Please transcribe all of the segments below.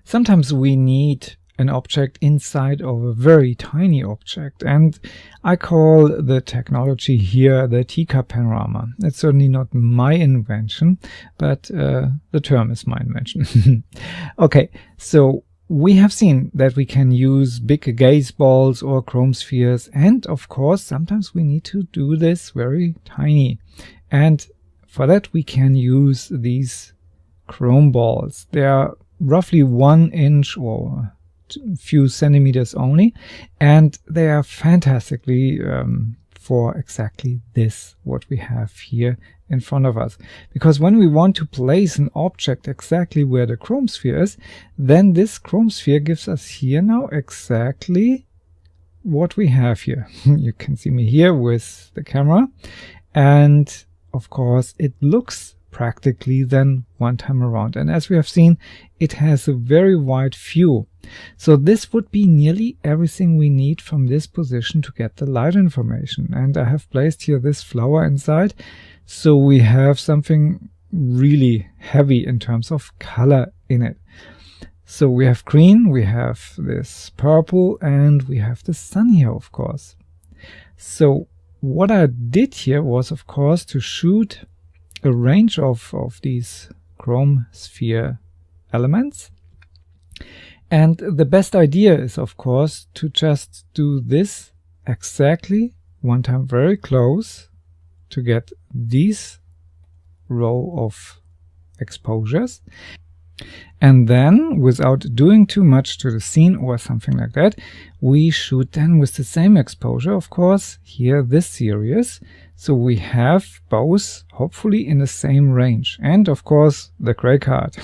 Sometimes we need an object inside of a very tiny object, and I call the technology here the teacup panorama. It's certainly not my invention, but the term is my invention. Okay, so we have seen that we can use big gaze balls or chrome spheres, and of course sometimes we need to do this very tiny, and for that we can use these chrome balls. They are roughly 1 inch or a few centimeters only, and they are fantastically for exactly this what we have here in front of us, because when we want to place an object exactly where the chrome sphere is, then this chrome sphere gives us here now exactly what we have here. You can see me here with the camera, and of course it looks practically then one time around, and as we have seen, it has a very wide view. So this would be nearly everything we need from this position to get the light information. And I have placed here this flower inside, so we have something really heavy in terms of color in it. So we have green, we have this purple, and we have the sun here, of course. So what I did here was, of course, to shoot a range of these chrome sphere elements. And the best idea is, of course, to just do this exactly one time very close to get these row of exposures. And then, without doing too much to the scene or something like that, we shoot then with the same exposure, of course, here this series. So we have both hopefully in the same range. And of course the gray card.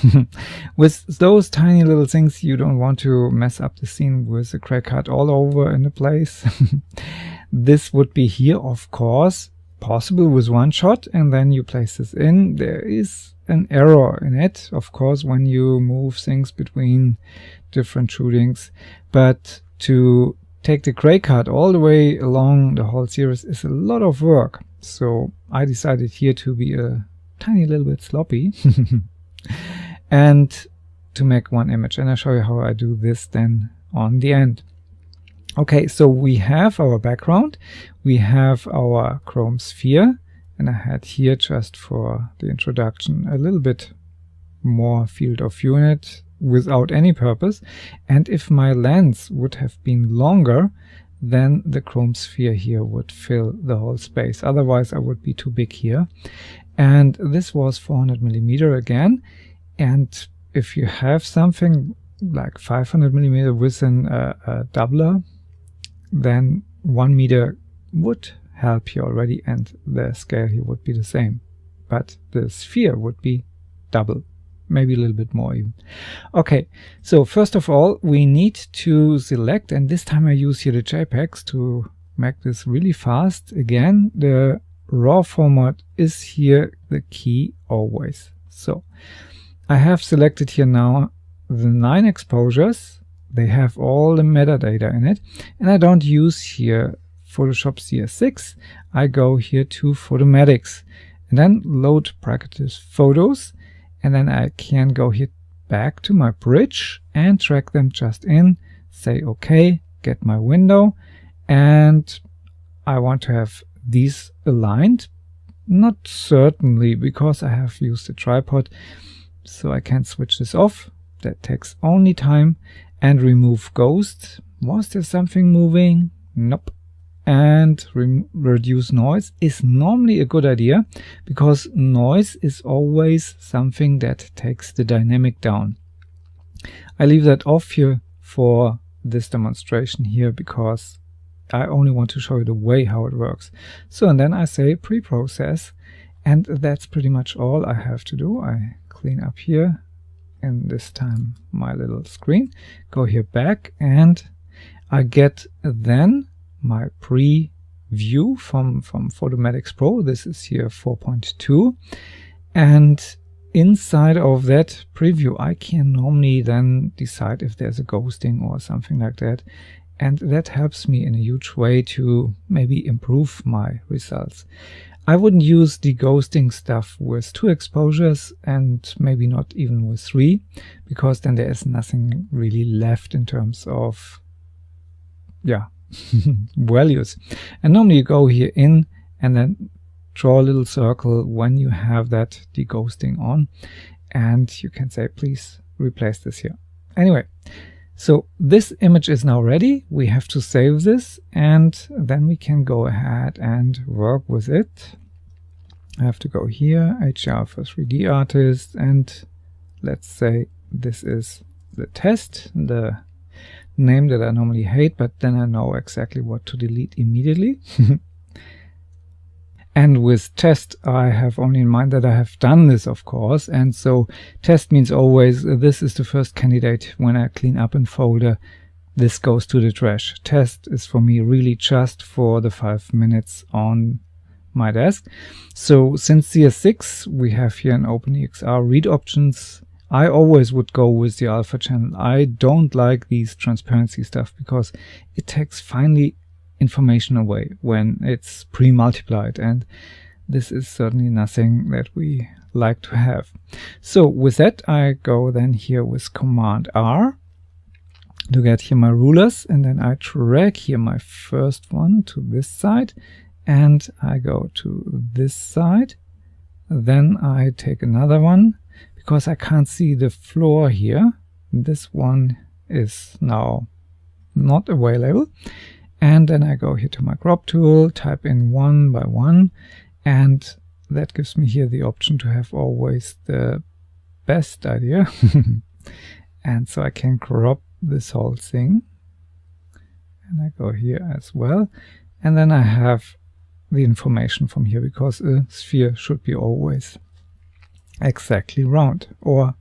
With those tiny little things, you don't want to mess up the scene with the gray card all over in the place. This would be here, of course, possible with one shot, and then you place this in. There is an error in it, of course, when you move things between different shootings, but to take the gray card all the way along the whole series is a lot of work. So I decided here to be a tiny little bit sloppy and to make one image, and I'll show you how I do this then on the end. Okay, so we have our background, we have our chrome sphere, and I had here, just for the introduction, a little bit more field of view in it without any purpose. And if my lens would have been longer, then the chrome sphere here would fill the whole space. Otherwise I would be too big here. And this was 400mm again. And if you have something like 500mm within a doubler, then 1 meter would help you already, and the scale here would be the same, but the sphere would be double, maybe a little bit more even. Okay, so first of all we need to select, and this time I use here the JPEGs to make this really fast. Again, the RAW format is here the key always. So I have selected here now the 9 exposures. They have all the metadata in it, and I don't use here Photoshop CS6. I go here to Photomatics and then load bracketed photos, and then I can go here back to my bridge and drag them just in, say OK, get my window, and I want to have these aligned. Not certainly, because I have used a tripod, so I can switch this off. That takes only time. And remove ghost. Was there something moving? Nope. And reduce noise is normally a good idea, because noise is always something that takes the dynamic down. I leave that off here for this demonstration here, because I only want to show you the way how it works. So, and then I say pre-process, and that's pretty much all I have to do. I clean up here, and this time my little screen, go here back, and I get then my preview from Photomatics Pro. This is here 4.2, and inside of that preview I can normally then decide if there's a ghosting or something like that, and that helps me in a huge way to maybe improve my results. I wouldn't use deghosting stuff with 2 exposures and maybe not even with 3, because then there is nothing really left in terms of, yeah, values. And normally you go here in and then draw a little circle when you have that deghosting on, and you can say, please replace this here. Anyway, so this image is now ready. We have to save this, and then we can go ahead and work with it. I have to go here, HDR for 3D artist, and let's say this is the test, the name that I normally hate, but then I know exactly what to delete immediately. And with test, I have only in mind that I have done this, of course. And so test means always, this is the first candidate. When I clean up a folder, this goes to the trash. Test is for me really just for the 5 minutes on my desk. So since CS6, we have here an OpenEXR read options. I always would go with the alpha channel. I don't like these transparency stuff because it takes finally information away when it's pre-multiplied, and this is certainly nothing that we like to have. So with that, I go then here with Command R to get here my rulers, and then I drag here my first one to this side, and I go to this side. Then I take another one because I can't see the floor here. This one is now not available. And then I go here to my crop tool, type in 1 by 1, and that gives me here the option to have always the best idea. And so I can crop this whole thing. And I go here as well. And then I have the information from here, because a sphere should be always exactly round, or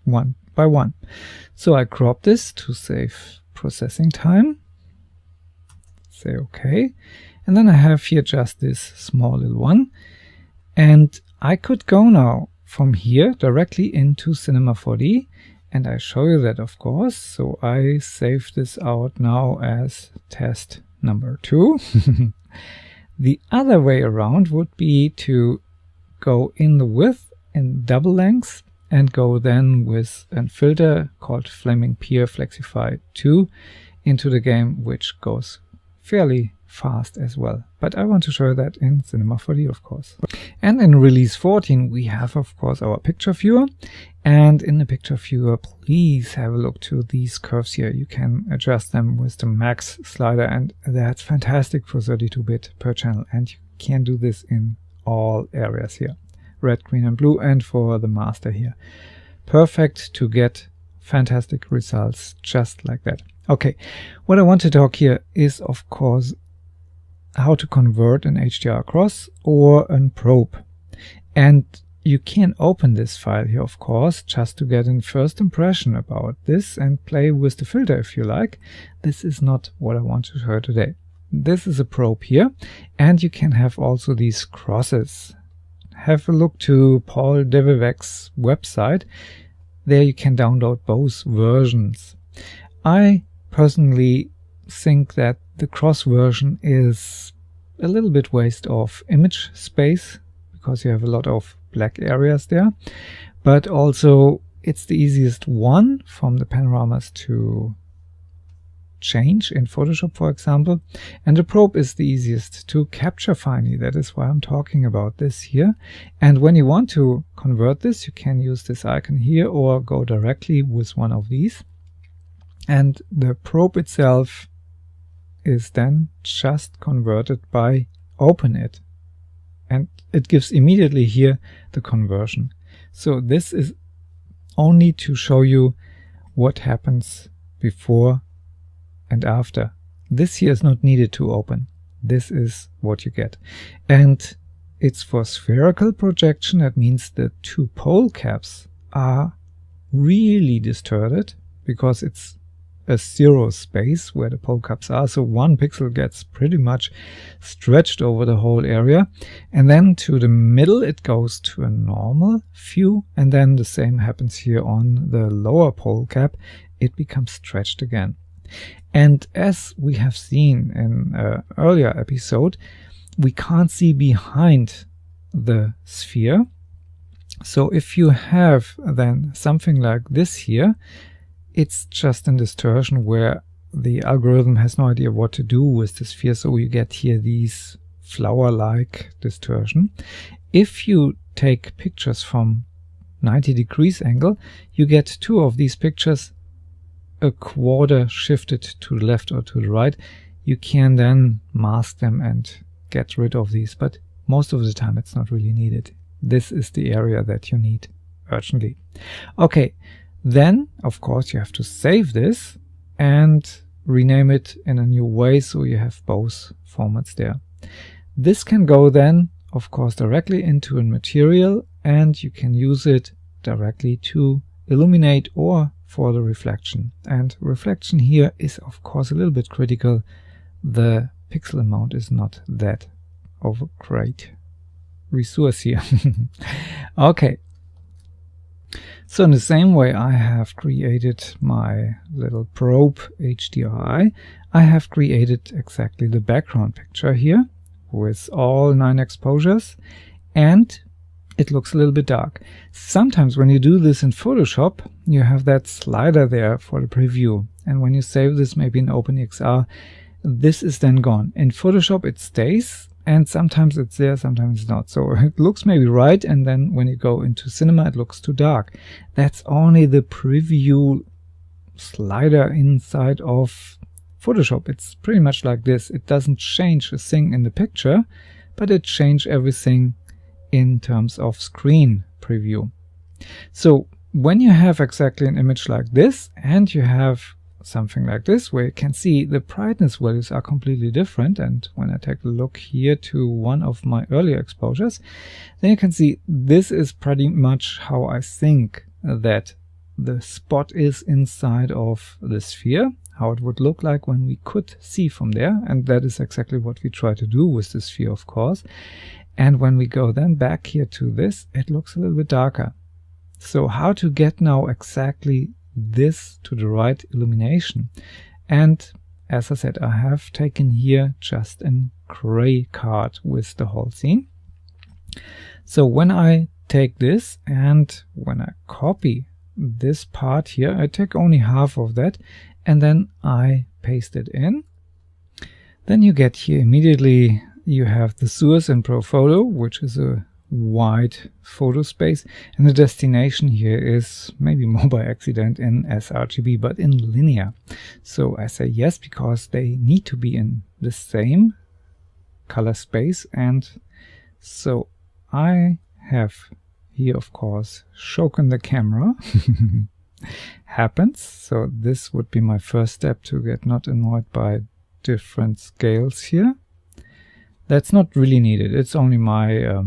1 by 1. So I crop this to save processing time. Say OK, and then I have here just this small little one, and I could go now from here directly into Cinema 4D, and I show you that, of course. So I save this out now as test number 2. The other way around would be to go in the width in double length and go then with a filter called Flaming Pier Flexify 2 into the game, which goes fairly fast as well. But I want to show that in Cinema 4D, of course. And in release 14, we have, of course, our picture viewer. And in the picture viewer, please have a look to these curves here. You can adjust them with the max slider, and that's fantastic for 32-bit per channel. And you can do this in all areas here, red, green, and blue, and for the master here. Perfect to get fantastic results just like that. Okay, what I want to talk here is, of course, how to convert an HDR across or a probe. And you can open this file here, of course, just to get a first impression about this and play with the filter if you like. This is not what I want to show today. This is a probe here, and you can have also these crosses. Have a look to Paul Devevek's website. There you can download both versions. I personally think that the cross version is a little bit waste of image space, because you have a lot of black areas there, but also it's the easiest one from the panoramas to change in Photoshop, for example, and the probe is the easiest to capture finally. That is why I'm talking about this here. And when you want to convert this, you can use this icon here or go directly with one of these. And the probe itself is then just converted by open it. And it gives immediately here the conversion. So this is only to show you what happens before and after. This here is not needed to open. This is what you get. And it's for spherical projection. That means the 2 pole caps are really distorted, because it's a 0 space where the pole caps are. So 1 pixel gets pretty much stretched over the whole area. And then to the middle, it goes to a normal view. And then the same happens here on the lower pole cap. It becomes stretched again. And as we have seen in an earlier episode, we can't see behind the sphere. So if you have then something like this here, it's just a distortion where the algorithm has no idea what to do with the sphere, so you get here these flower-like distortion. If you take pictures from 90 degrees angle, you get two of these pictures a quarter shifted to the left or to the right. You can then mask them and get rid of these, but most of the time it's not really needed. This is the area that you need urgently. Okay, then of course you have to save this and rename it in a new way, so you have both formats there. This can go then of course directly into a material, and you can use it directly to illuminate or for the reflection. And reflection here is of course a little bit critical. The pixel amount is not that of a great resource here. Okay, so in the same way I have created my little probe Hdri, I have created exactly the background picture here with all 9 exposures, and it looks a little bit dark. Sometimes when you do this in Photoshop, you have that slider there for the preview, and when you save this maybe in OpenEXR, this is then gone. In Photoshop it stays, and sometimes it's there, sometimes it's not. So it looks maybe right, and then when you go into Cinema it looks too dark. That's only the preview slider inside of Photoshop. It's pretty much like this. It doesn't change a thing in the picture, but it changes everything in terms of screen preview. So when you have exactly an image like this, and you have something like this where you can see the brightness values are completely different, and when I take a look here to one of my earlier exposures, then you can see this is pretty much how I think that the spot is inside of the sphere, how it would look like when we could see from there, and that is exactly what we try to do with the sphere, of course. And when we go then back here to this, it looks a little bit darker. So how to get now exactly this to the right illumination? And as I said, I have taken here just a gray card with the whole scene. So when I take this and when I copy this part here, I take only half of that and then I paste it in. Then you get here immediately, you have the source in ProPhoto, which is a wide photo space, and the destination here is maybe more by accident in sRGB, but in linear. So I say yes because they need to be in the same color space, and so I have here of course shaken the camera. Happens. So this would be my first step to get not annoyed by different scales here. That's not really needed. It's only my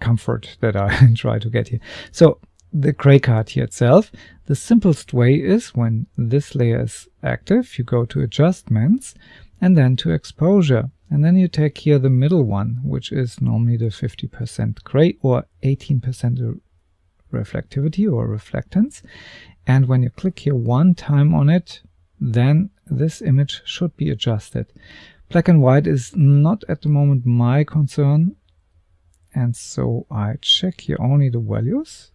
comfort that I try to get here. So the gray card here itself, the simplest way is when this layer is active, you go to adjustments and then to exposure. And then you take here the middle one, which is normally the 50% gray or 18% reflectivity or reflectance. And when you click here one time on it, then this image should be adjusted. Black and white is not at the moment my concern, and so I check here only the values,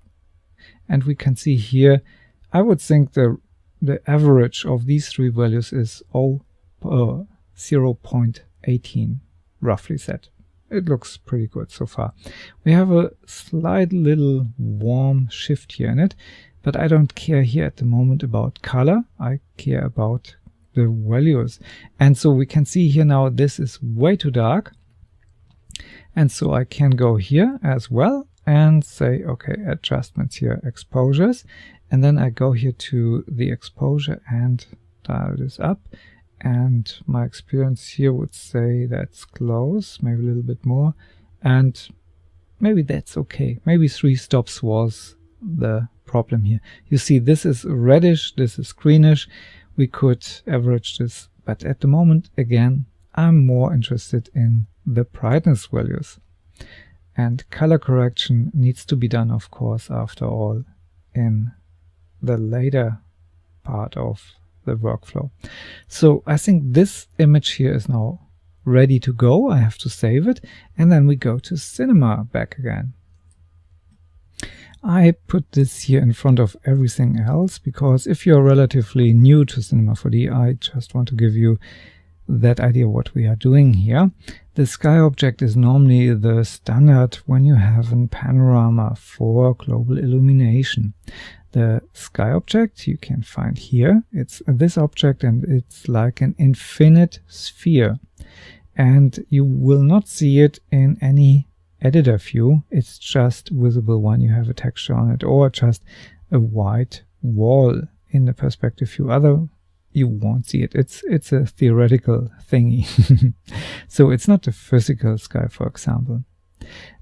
and we can see here, I would think the average of these three values is 0.18 roughly set. It looks pretty good so far. We have a slight little warm shift here in it, but I don't care here at the moment about color. I care about the values. And so we can see here now this is way too dark. And so I can go here as well and say, okay, adjustments here, exposures. And then I go here to the exposure and dial this up. And my experience here would say that's close, maybe a little bit more. And maybe that's okay. Maybe 3 stops was the problem here. You see, this is reddish, this is greenish. We could average this, but at the moment, again, I'm more interested in the brightness values. And color correction needs to be done, of course, after all, in the later part of the workflow. So I think this image here is now ready to go. I have to save it, and then we go to Cinema back again. I put this here in front of everything else because if you're relatively new to Cinema 4D, I just want to give you that idea what we are doing here. The sky object is normally the standard when you have a panorama for global illumination. The sky object you can find here, it's this object, and it's like an infinite sphere, and you will not see it in any editor view. It's just visible when you have a texture on it, or just a white wall in the perspective view. You won't see it. It's a theoretical thingy. So it's not a physical sky, for example.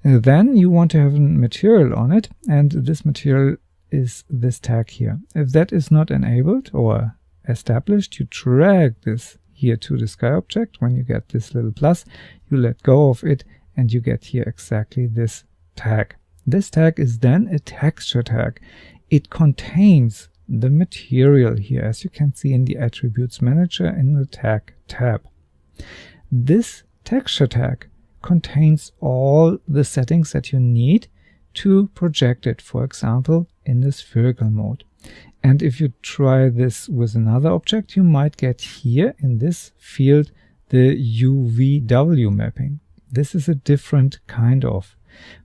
Then you want to have a material on it, and this material is this tag here. If that is not enabled or established, you drag this here to the sky object. When you get this little plus, you let go of it, and you get here exactly this tag. This tag is then a texture tag. It contains the material here, as you can see in the Attributes Manager in the Tag tab. This texture tag contains all the settings that you need to project it, for example, in the spherical mode. And if you try this with another object, you might get here in this field the Uvw mapping. This is a different kind of,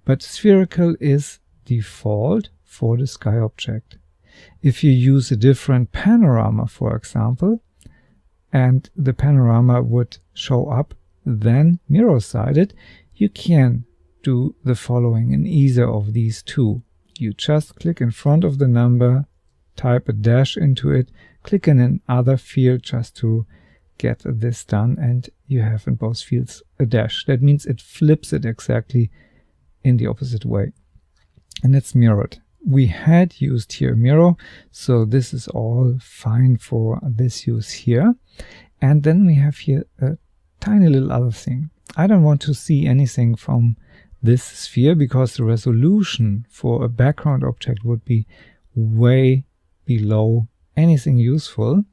but spherical is default for the sky object. If you use a different panorama, for example, and the panorama would show up then mirror-sided, you can do the following in either of these two. You just click in front of the number, type a dash into it, click in another field just to get this done, and you have in both fields a dash. That means it flips it exactly in the opposite way, and it's mirrored. We had used here mirror, so this is all fine for this use here. And then we have here a tiny little other thing. I don't want to see anything from this sphere because the resolution for a background object would be way below anything useful.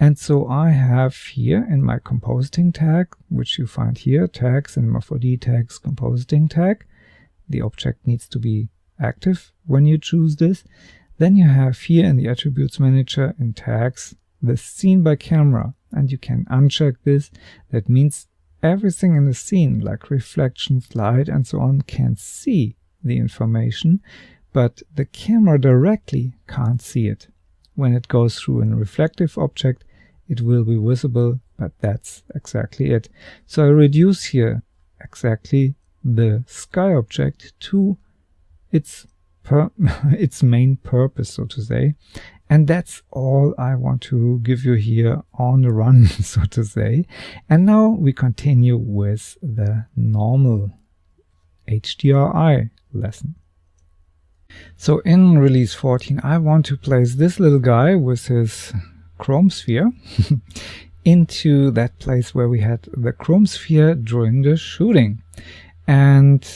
And so I have here in my compositing tag, which you find here, tags, Cinema 4D tags, compositing tag. The object needs to be active when you choose this. Then you have here in the Attributes Manager in tags the scene by camera, and you can uncheck this. That means everything in the scene, like reflections, light, and so on, can see the information, but the camera directly can't see it. When it goes through a reflective object, it will be visible, but that's exactly it. So I reduce here exactly the sky object to its main purpose, so to say. And that's all I want to give you here on the run, so to say. And now we continue with the normal HDRI lesson. So in release 14, I want to place this little guy with his chrome sphere into that place where we had the chrome sphere during the shooting. And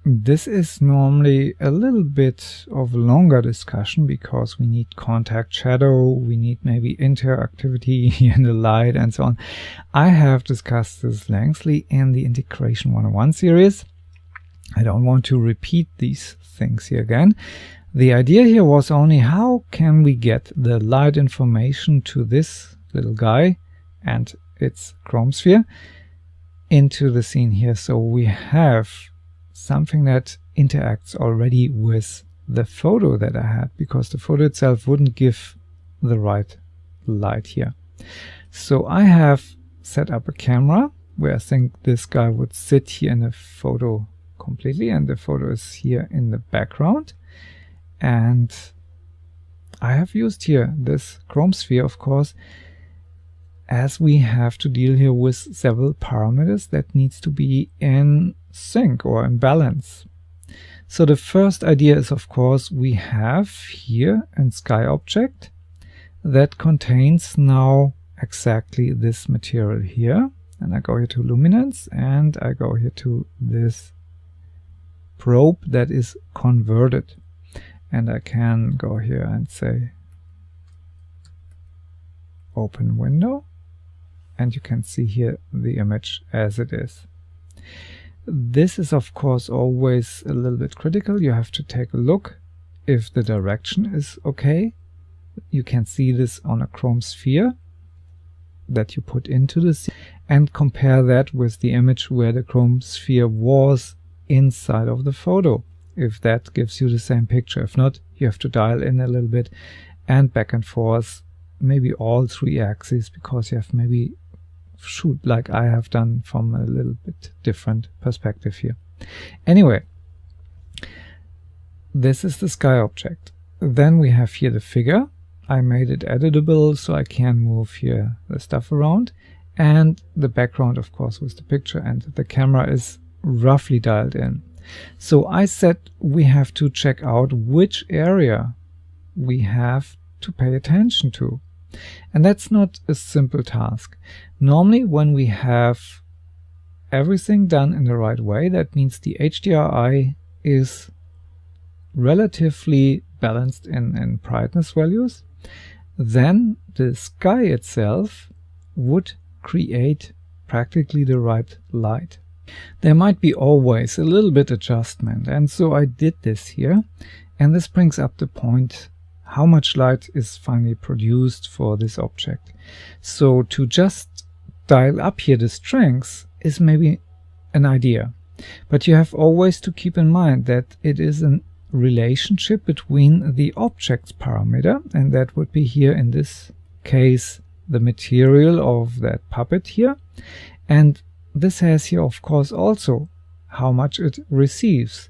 this is normally a little bit of longer discussion because we need contact shadow, we need maybe interactivity in the light and so on. I have discussed this lengthily in the Integration 101 series. I don't want to repeat these things here again. The idea here was only how can we get the light information to this little guy and its chrome sphere into the scene here. So we have something that interacts already with the photo that I had, because the photo itself wouldn't give the right light here. So I have set up a camera where I think this guy would sit here in the photo completely, and the photo is here in the background. And I have used here this chrome sphere, of course, as we have to deal here with several parameters that needs to be in sync or in balance. So the first idea is, of course, we have here a sky object that contains now exactly this material here. And I go here to luminance, and I go here to this probe that is converted. And I can go here and say open window, and you can see here the image as it is. This is of course always a little bit critical. You have to take a look if the direction is okay. You can see this on a chrome sphere that you put into the scene and compare that with the image where the chrome sphere was inside of the photo, if that gives you the same picture. If not, you have to dial in a little bit and back and forth, maybe all 3 axes, because you have maybe shoot like I have done from a little bit different perspective here. Anyway, this is the sky object. Then we have here the figure. I made it editable so I can move here the stuff around, and the background of course with the picture, and the camera is roughly dialed in. So I said we have to check out which area we have to pay attention to. And that's not a simple task. Normally when we have everything done in the right way, that means the HDRI is relatively balanced in brightness values, then the sky itself would create practically the right light. There might be always a little bit adjustment, and so I did this here, and this brings up the point how much light is finally produced for this object. So to just dial up here the strength is maybe an idea, but you have always to keep in mind that it is a relationship between the object's parameter, and that would be here in this case the material of that puppet here, and this has here of course also how much it receives.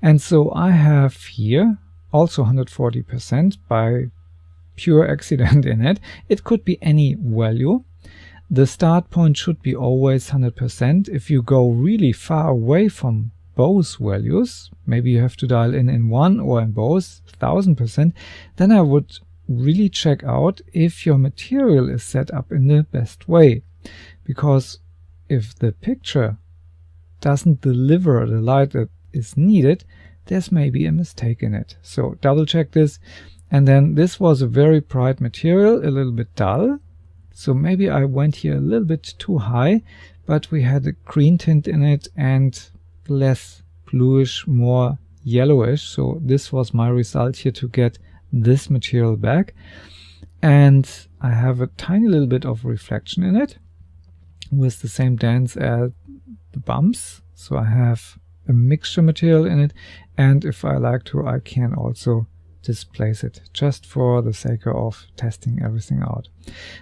And so I have here also 140% by pure accident in it. It could be any value. The start point should be always 100%. If you go really far away from both values, maybe you have to dial in one or in both 1000%, then I would really check out if your material is set up in the best way. Because if the picture doesn't deliver the light that is needed, there's maybe a mistake in it. So double check this. And then this was a very bright material, a little bit dull. So maybe I went here a little bit too high, but we had a green tint in it and less bluish, more yellowish. So this was my result here to get this material back. And I have a tiny little bit of reflection in it with the same dance as the bumps. So I have a mixture material in it, and if I like to, I can also displace it just for the sake of testing everything out.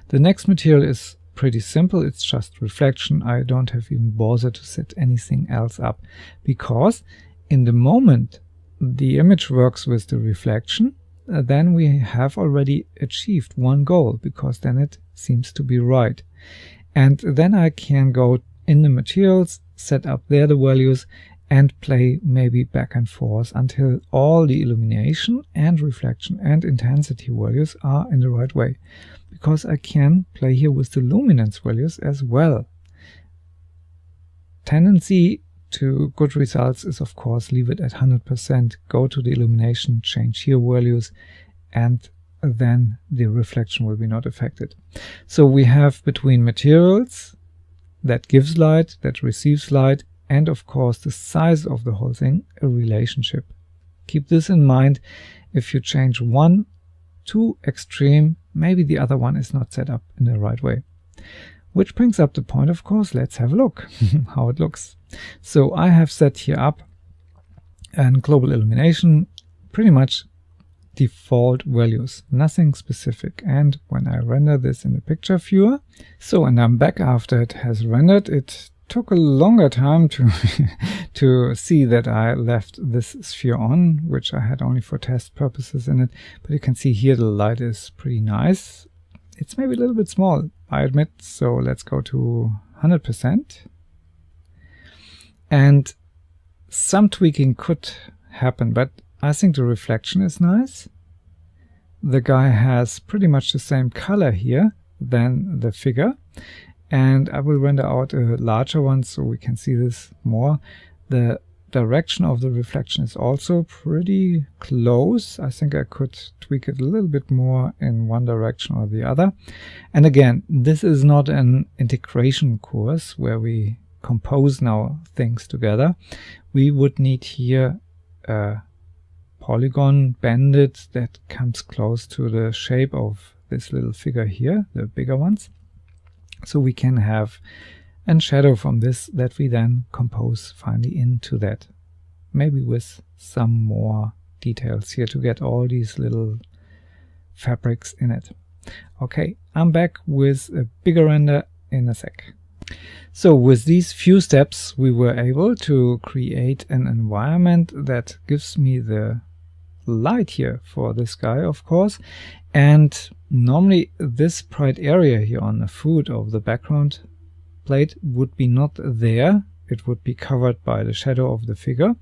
The next material is pretty simple. It's just reflection. I don't have even bothered to set anything else up, because in the moment the image works with the reflection, then we have already achieved one goal, because then it seems to be right. And then I can go in the materials, set up there the values, and play maybe back and forth until all the illumination and reflection and intensity values are in the right way, because I can play here with the luminance values as well. Tendency to good results is of course leave it at 100%, go to the illumination, change here values, and then the reflection will be not affected. So we have between materials that gives light, that receives light, and of course the size of the whole thing, a relationship. Keep this in mind. If you change one too extreme, maybe the other one is not set up in the right way. Which brings up the point, of course, let's have a look how it looks. So I have set here up and global illumination, pretty much default values, nothing specific. And when I render this in the picture viewer, and I'm back after it has rendered, it took a longer time to see that I left this sphere on, which I had only for test purposes in it. But you can see here the light is pretty nice. It's maybe a little bit small, I admit, so let's go to 100%. And some tweaking could happen, but I think the reflection is nice. The guy has pretty much the same color here than the figure. And I will render out a larger one so we can see this more. The direction of the reflection is also pretty close. I think I could tweak it a little bit more in one direction or the other. And again, this is not an integration course where we compose now things together. We would need here a polygon banded that comes close to the shape of this little figure here, the bigger ones. So we can have a shadow from this that we then compose finally into that. Maybe with some more details here to get all these little fabrics in it. Okay, I'm back with a bigger render in a sec. So with these few steps we were able to create an environment that gives me the light here for this guy, of course, and normally this bright area here on the foot of the background plate would be not there. It would be covered by the shadow of the figure.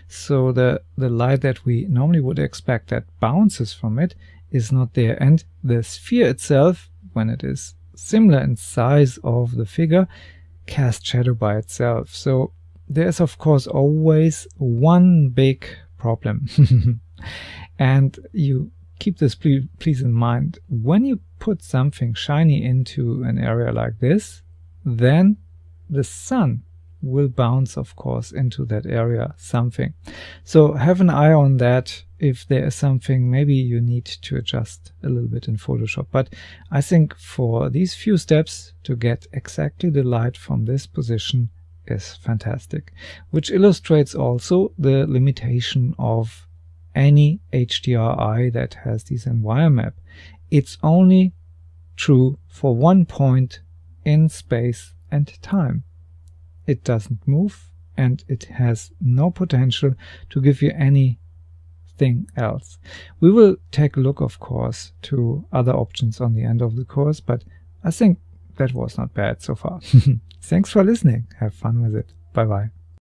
So the light that we normally would expect that bounces from it is not there, and the sphere itself, when it is similar in size of the figure, casts shadow by itself. So there's of course always one big problem. And you keep this please in mind. When you put something shiny into an area like this, then the sun will bounce, of course, into that area something. So have an eye on that. If there is something, maybe you need to adjust a little bit in Photoshop. But I think for these few steps to get exactly the light from this position is fantastic, which illustrates also the limitation of any HDRI that has this environment map. It's only true for one point in space and time. It doesn't move, and it has no potential to give you anything else. We will take a look, of course, to other options on the end of the course, but I think that was not bad so far. Thanks for listening. Have fun with it. Bye bye.